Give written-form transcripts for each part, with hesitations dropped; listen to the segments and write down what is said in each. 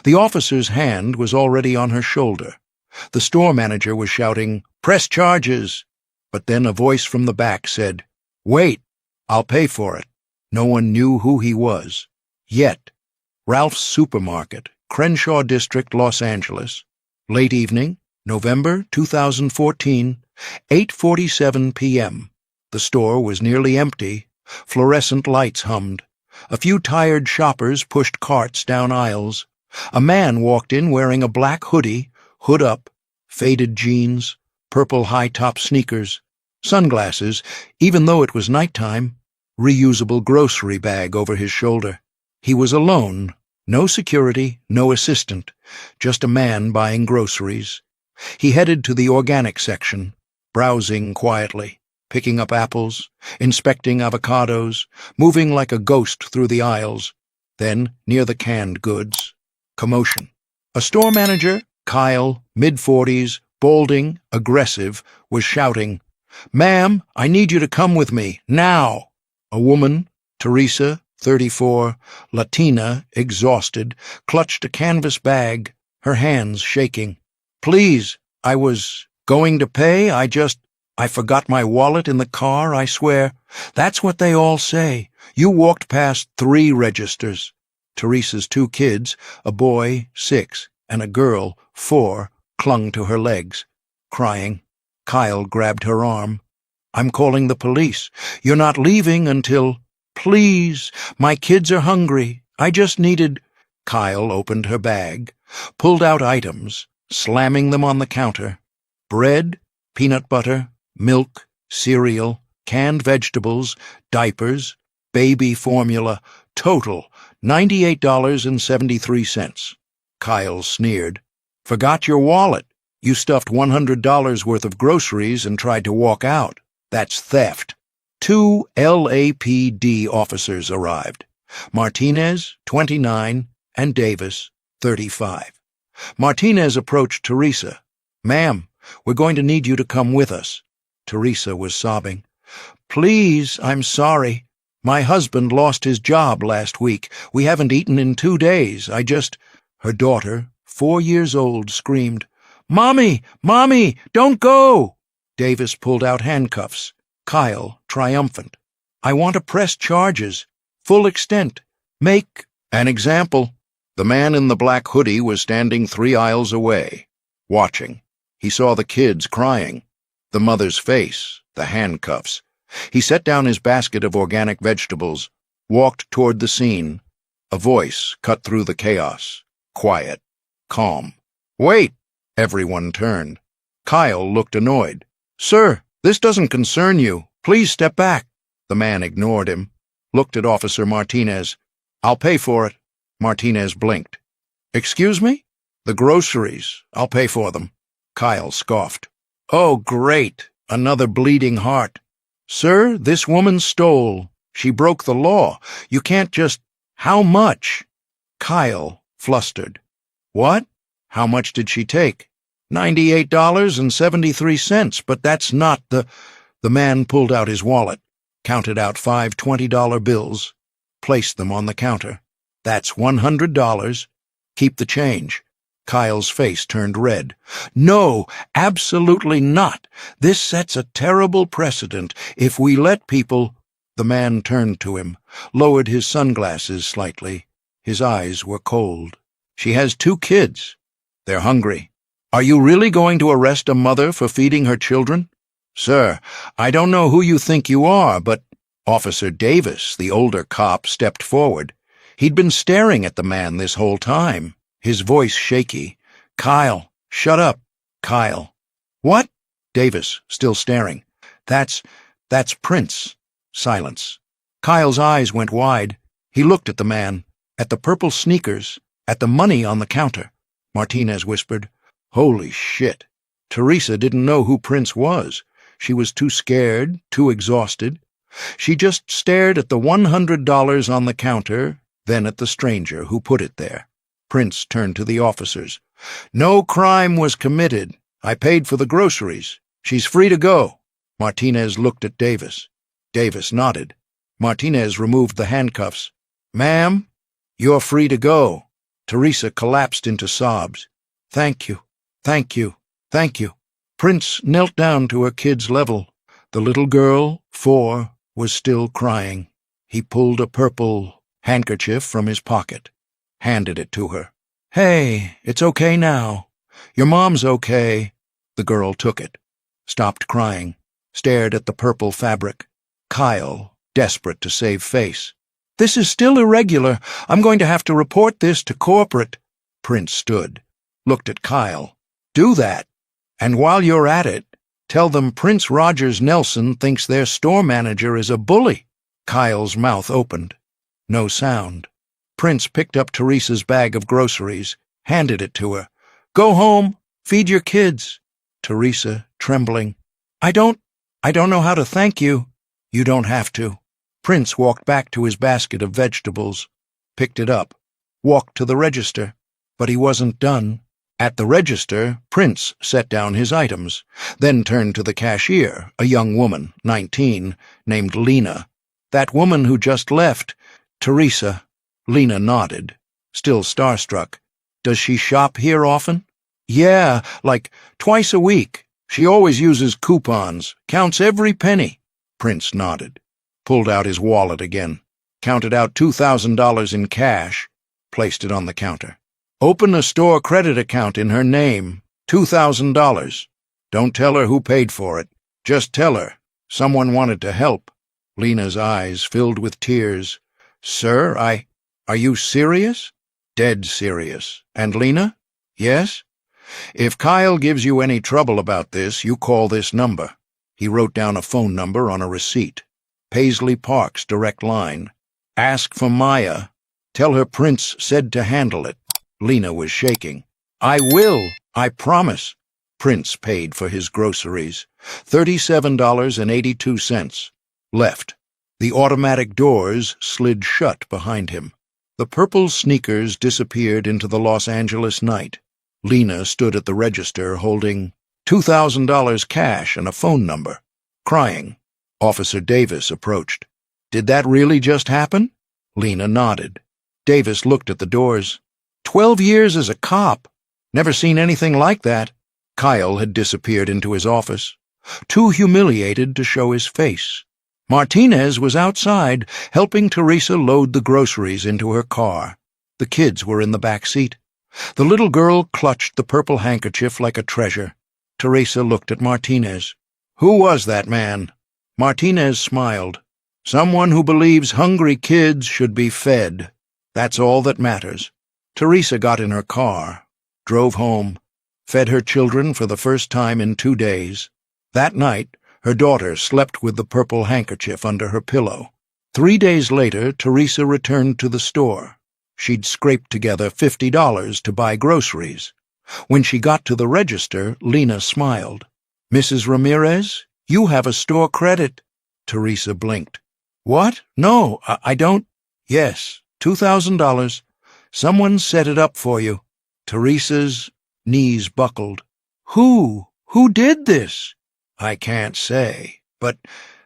The officer's hand was already on her shoulder. The store manager was shouting, "Press charges!" But then a voice from the back said, "Wait, I'll pay for it." No one knew who he was. Yet. Ralph's Supermarket, Crenshaw District, Los Angeles. Late evening, November 2014, 8:47 p.m. The store was nearly empty. Fluorescent lights hummed. A few tired shoppers pushed carts down aisles. A man walked in wearing a black hoodie, hood up, faded jeans, purple high-top sneakers, sunglasses, even though it was nighttime, reusable grocery bag over his shoulder. He was alone, no security, no assistant, just a man buying groceries. He headed to the organic section, browsing quietly, picking up apples, inspecting avocados, moving like a ghost through the aisles. Then, near the canned goods, commotion. A store manager, Kyle, mid-40s, balding, aggressive, was shouting, "Ma'am, I need you to come with me, now!" A woman, Teresa, 34, Latina, exhausted, clutched a canvas bag, her hands shaking. "Please, I was going to pay, I forgot my wallet in the car, I swear." "That's what they all say. You walked past 3 registers." Teresa's 2 kids, a boy, 6, and a girl, 4, clung to her legs, crying. Kyle grabbed her arm. "I'm calling the police. You're not leaving until—" "Please, my kids are hungry. I just needed—" Kyle opened her bag, pulled out items, slamming them on the counter. Bread, peanut butter, milk, cereal, canned vegetables, diapers, baby formula, total $98.73. Kyle sneered. "Forgot your wallet. You stuffed $100 worth of groceries and tried to walk out. That's theft." 2 LAPD officers arrived. Martinez, 29, and Davis, 35. Martinez approached Teresa. "Ma'am, we're going to need you to come with us." Teresa was sobbing. "Please, I'm sorry. My husband lost his job last week. We haven't eaten in 2 days. Her daughter, 4 years old, screamed, "Mommy! Mommy! Don't go!" Davis pulled out handcuffs. Kyle, triumphant. "I want to press charges. Full extent. Make an example." The man in the black hoodie was standing 3 aisles away, watching. He saw the kids crying, the mother's face, the handcuffs. He set down his basket of organic vegetables, walked toward the scene. A voice cut through the chaos, quiet, calm. "Wait!" Everyone turned. Kyle looked annoyed. "Sir, this doesn't concern you. Please step back." The man ignored him, looked at Officer Martinez. "I'll pay for it." Martinez blinked. "Excuse me?" "The groceries. I'll pay for them." Kyle scoffed. "Oh, great. Another bleeding heart." "Sir, this woman stole. She broke the law. You can't just—" "How much?" Kyle, flustered. "What? How much did she take?" $98.73, but that's not the—" The man pulled out his wallet, counted out 5 $20 bills, placed them on the counter. "That's $100. Keep the change." Kyle's face turned red. "No, absolutely not. This sets a terrible precedent. If we let people—" The man turned to him, lowered his sunglasses slightly. His eyes were cold. "She has 2 kids. They're hungry. Are you really going to arrest a mother for feeding her children?" "Sir, I don't know who you think you are, but—" Officer Davis, the older cop, stepped forward. He'd been staring at the man this whole time, his voice shaky. "Kyle, shut up." "Kyle." "What?" Davis, still staring. That's Prince." Silence. Kyle's eyes went wide. He looked at the man, at the purple sneakers, at the money on the counter. Martinez whispered, "Holy shit." Teresa didn't know who Prince was. She was too scared, too exhausted. She just stared at the $100 on the counter, then at the stranger who put it there. Prince turned to the officers. "No crime was committed. I paid for the groceries. She's free to go." Martinez looked at Davis. Davis nodded. Martinez removed the handcuffs. "Ma'am, you're free to go." Teresa collapsed into sobs. Thank you, thank you, thank you. Prince knelt down to her kid's level. The little girl, 4, was still crying. He pulled a purple handkerchief from his pocket, handed it to her. Hey, it's okay now. Your mom's okay. The girl took it, stopped crying, stared at the purple fabric. Kyle, desperate to save face. This is still irregular. I'm going to have to report this to corporate. Prince stood, looked at Kyle. Do that. And while you're at it, tell them Prince Rogers Nelson thinks their store manager is a bully. Kyle's mouth opened. No sound. Prince picked up Teresa's bag of groceries, handed it to her. Go home. Feed your kids. Teresa, trembling. I don't know how to thank you. You don't have to. Prince walked back to his basket of vegetables, picked it up, walked to the register. But he wasn't done. At the register, Prince set down his items, then turned to the cashier, a young woman, 19, named Lena. That woman who just left. Teresa. Lena nodded, still starstruck. Does she shop here often? Yeah, like twice a week. She always uses coupons, counts every penny. Prince nodded, pulled out his wallet again, counted out $2,000 in cash, placed it on the counter. Open a store credit account in her name, $2,000. Don't tell her who paid for it. Just tell her someone wanted to help. Lena's eyes filled with tears. Sir, are you serious? Dead serious. And Lena? Yes? If Kyle gives you any trouble about this, you call this number. He wrote down a phone number on a receipt. Paisley Park's direct line. Ask for Maya. Tell her Prince said to handle it. Lena was shaking. I will. I promise. Prince paid for his groceries. $37.82. Left. The automatic doors slid shut behind him. The purple sneakers disappeared into the Los Angeles night. Lena stood at the register holding $2,000 cash and a phone number, crying. Officer Davis approached. Did that really just happen? Lena nodded. Davis looked at the doors. 12 years as a cop. Never seen anything like that. Kyle had disappeared into his office, too humiliated to show his face. Martinez was outside, helping Teresa load the groceries into her car. The kids were in the back seat. The little girl clutched the purple handkerchief like a treasure. Teresa looked at Martinez. Who was that man? Martinez smiled. Someone who believes hungry kids should be fed. That's all that matters. Teresa got in her car, drove home, fed her children for the first time in 2 days. That night, her daughter slept with the purple handkerchief under her pillow. 3 days later, Teresa returned to the store. She'd scraped together $50 to buy groceries. When she got to the register, Lena smiled. Mrs. Ramirez, you have a store credit. Teresa blinked. What? No, I don't. Yes, $2,000. Someone set it up for you. Teresa's knees buckled. Who? Who did this? I can't say, but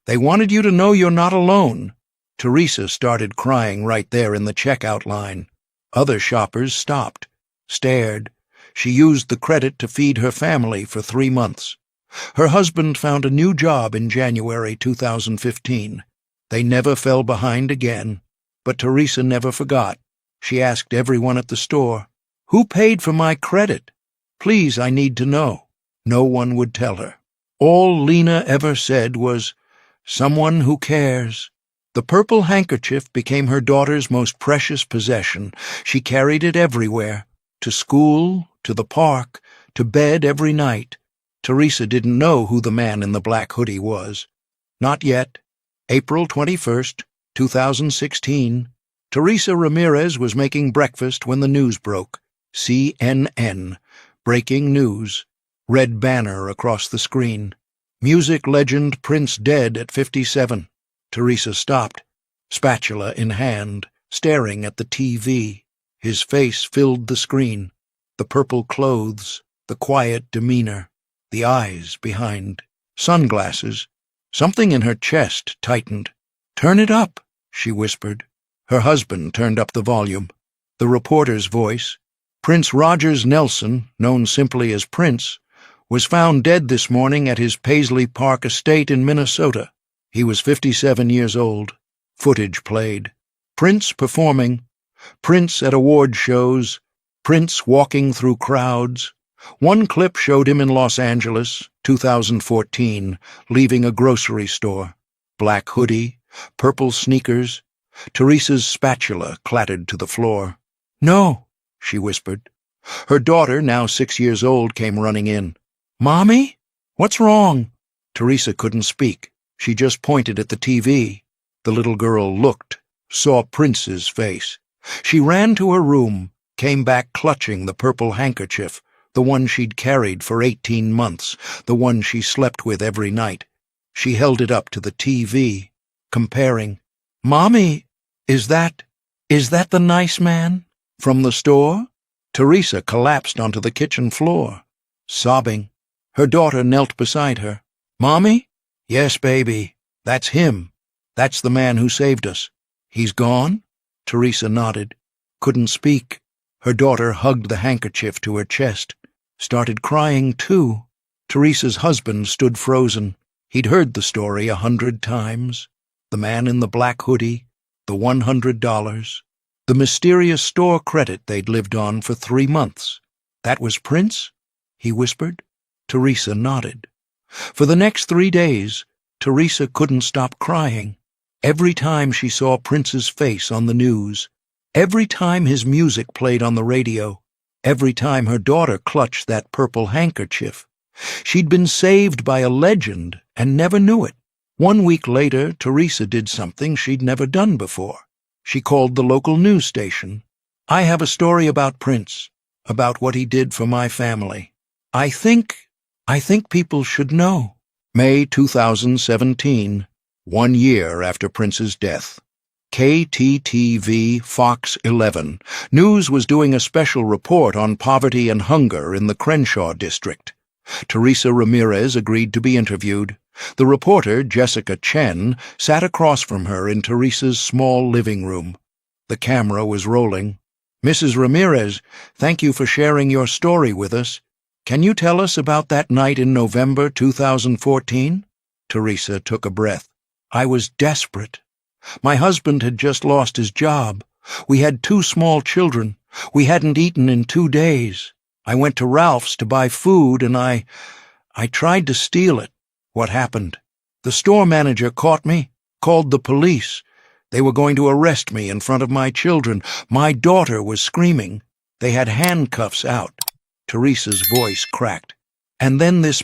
they wanted you to know you're not alone. Teresa started crying right there in the checkout line. Other shoppers stopped, stared. She used the credit to feed her family for 3 months. Her husband found a new job in January 2015. They never fell behind again, but Teresa never forgot. She asked everyone at the store, "Who paid for my credit? Please, I need to know." No one would tell her. All Lena ever said was, "Someone who cares." The purple handkerchief became her daughter's most precious possession. She carried it everywhere, to school, to the park, to bed every night. Teresa didn't know who the man in the black hoodie was. Not yet. April 21st, 2016. Teresa Ramirez was making breakfast when the news broke. CNN. Breaking news. Red banner across the screen. Music legend Prince dead at 57. Teresa stopped, spatula in hand, staring at the TV. His face filled the screen. The purple clothes, the quiet demeanor, the eyes behind. Sunglasses. Something in her chest tightened. "Turn it up," she whispered. Her husband turned up the volume. The reporter's voice. Prince Rogers Nelson, known simply as Prince, was found dead this morning at his Paisley Park estate in Minnesota. He was 57 years old. Footage played. Prince performing. Prince at award shows. Prince walking through crowds. One clip showed him in Los Angeles, 2014, leaving a grocery store. Black hoodie, purple sneakers. Teresa's spatula clattered to the floor. "No," she whispered. Her daughter, now 6 years old, came running in. "Mommy? What's wrong?" Teresa couldn't speak. She just pointed at the TV. The little girl looked, saw Prince's face. She ran to her room, came back clutching the purple handkerchief, the one she'd carried for 18 months, the one she slept with every night. She held it up to the TV, comparing. "Mommy, is that the nice man from the store?" Teresa collapsed onto the kitchen floor, sobbing. Her daughter knelt beside her. "Mommy?" "Yes, baby. That's him. That's the man who saved us." "He's gone?" Teresa nodded. Couldn't speak. Her daughter hugged the handkerchief to her chest. Started crying, too. Teresa's husband stood frozen. He'd heard the story 100 times. The man in the black hoodie, the $100, the mysterious store credit they'd lived on for 3 months. "That was Prince?" he whispered. Teresa nodded. For the next 3 days, Teresa couldn't stop crying. Every time she saw Prince's face on the news, every time his music played on the radio, every time her daughter clutched that purple handkerchief. She'd been saved by a legend and never knew it. 1 week later, Teresa did something she'd never done before. She called the local news station. "I have a story about Prince, about what he did for my family. I think people should know." May 2017, 1 year after Prince's death. KTTV Fox 11. News was doing a special report on poverty and hunger in the Crenshaw district. Teresa Ramirez agreed to be interviewed. The reporter, Jessica Chen, sat across from her in Teresa's small living room. The camera was rolling. "Mrs. Ramirez, thank you for sharing your story with us. Can you tell us about that night in November 2014? Teresa took a breath. "I was desperate. My husband had just lost his job. We had 2 small children. We hadn't eaten in 2 days. I went to Ralph's to buy food, and I tried to steal it. What happened? The store manager caught me, called the police. They were going to arrest me in front of my children. My daughter was screaming. They had handcuffs out." Teresa's voice cracked. "And then this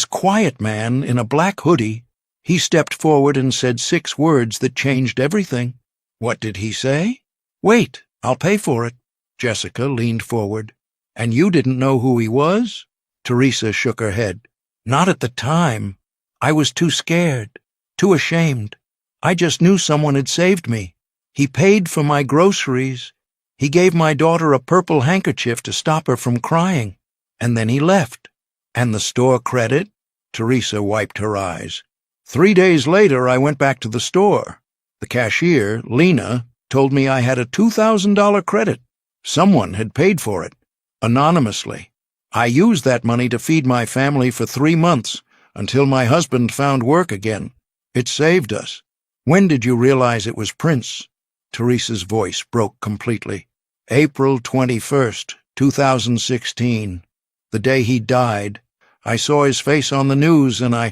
quiet man in a black hoodie, he stepped forward and said 6 words that changed everything." "What did he say?" "Wait, I'll pay for it." Jessica leaned forward. "And you didn't know who he was?" Teresa shook her head. "Not at the time. I was too scared, too ashamed. I just knew someone had saved me. He paid for my groceries. He gave my daughter a purple handkerchief to stop her from crying. And then he left." "And the store credit?" Teresa wiped her eyes. 3 days later, I went back to the store. The cashier, Lena, told me I had a $2,000 credit. Someone had paid for it, anonymously. I used that money to feed my family for 3 months, until my husband found work again. It saved us. When did you realize it was Prince? Teresa's voice broke completely. April 21st, 2016. The day he died. I saw his face on the news, and I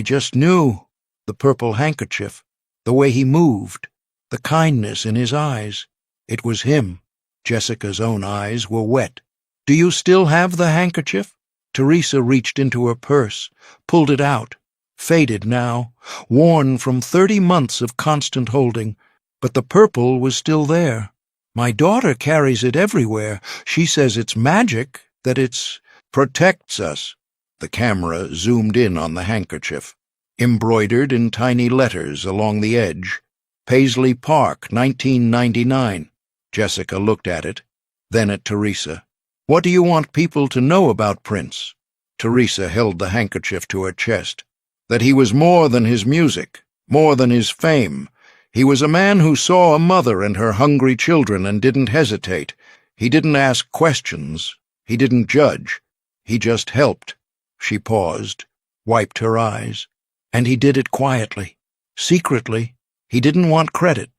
just knew. The purple handkerchief, the way he moved, the kindness in his eyes. It was him. Jessica's own eyes were wet. "Do you still have the handkerchief?" Teresa reached into her purse, pulled it out. Faded now, worn from 30 months of constant holding, but the purple was still there. "My daughter carries it everywhere. She says it's magic, that it's protects us." The camera zoomed in on the handkerchief, embroidered in tiny letters along the edge. Paisley Park, 1999. Jessica looked at it, then at Teresa. "What do you want people to know about Prince?" Teresa held the handkerchief to her chest. "That he was more than his music, more than his fame. He was a man who saw a mother and her hungry children and didn't hesitate. He didn't ask questions. He didn't judge. He just helped. She paused, wiped her eyes. And he did it quietly, secretly. He didn't want credit.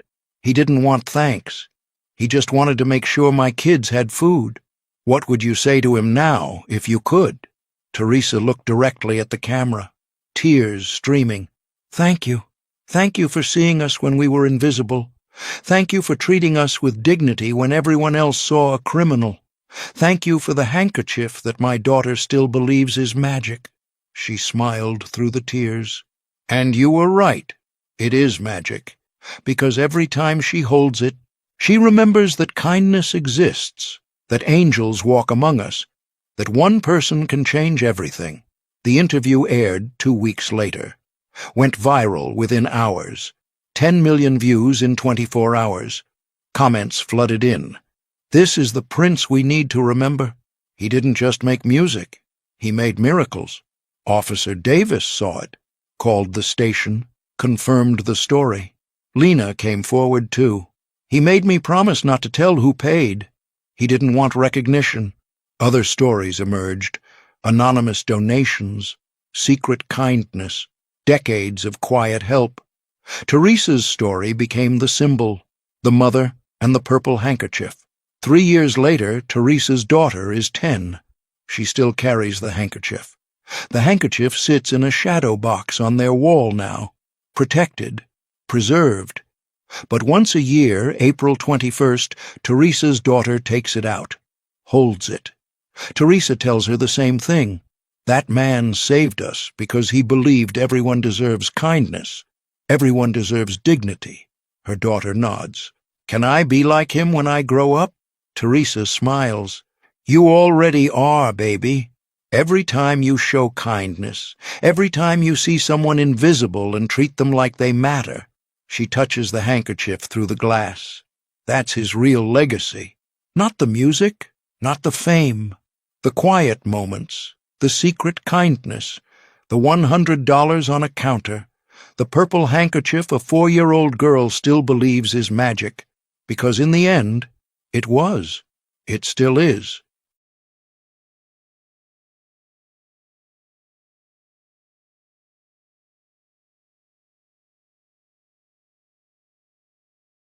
He didn't want thanks. He just wanted to make sure my kids had food. What would you say to him now, if you could? Teresa looked directly at the camera, tears streaming. Thank you. Thank you for seeing us when we were invisible. Thank you for treating us with dignity when everyone else saw a criminal. Thank you for the handkerchief that my daughter still believes is magic. She smiled through the tears. And you were right. It is magic. Because every time she holds it, she remembers that kindness exists, that angels walk among us, that one person can change everything. The interview aired 2 weeks later. Went viral within hours. 10 million views in 24 hours. Comments flooded in. This is the prince we need to remember. He didn't just make music. He made miracles. Officer Davis saw it, called the station, confirmed the story. Lena came forward too. He made me promise not to tell who paid. He didn't want recognition. Other stories emerged. Anonymous donations, secret kindness, decades of quiet help. Teresa's story became the symbol, the mother and the purple handkerchief. 3 years later, Teresa's daughter is 10. She still carries the handkerchief. The handkerchief sits in a shadow box on their wall now, protected, preserved. But once a year, April 21st, Teresa's daughter takes it out, holds it. Teresa tells her the same thing. That man saved us because he believed everyone deserves kindness. Everyone deserves dignity. Her daughter nods. Can I be like him when I grow up? Teresa smiles. You already are, baby. Every time you show kindness, every time you see someone invisible and treat them like they matter. She touches the handkerchief through the glass. That's his real legacy. Not the music, not the fame. The quiet moments, the secret kindness, the $100 on a counter, the purple handkerchief a 4-year-old girl still believes is magic, because in the end, it was. It still is.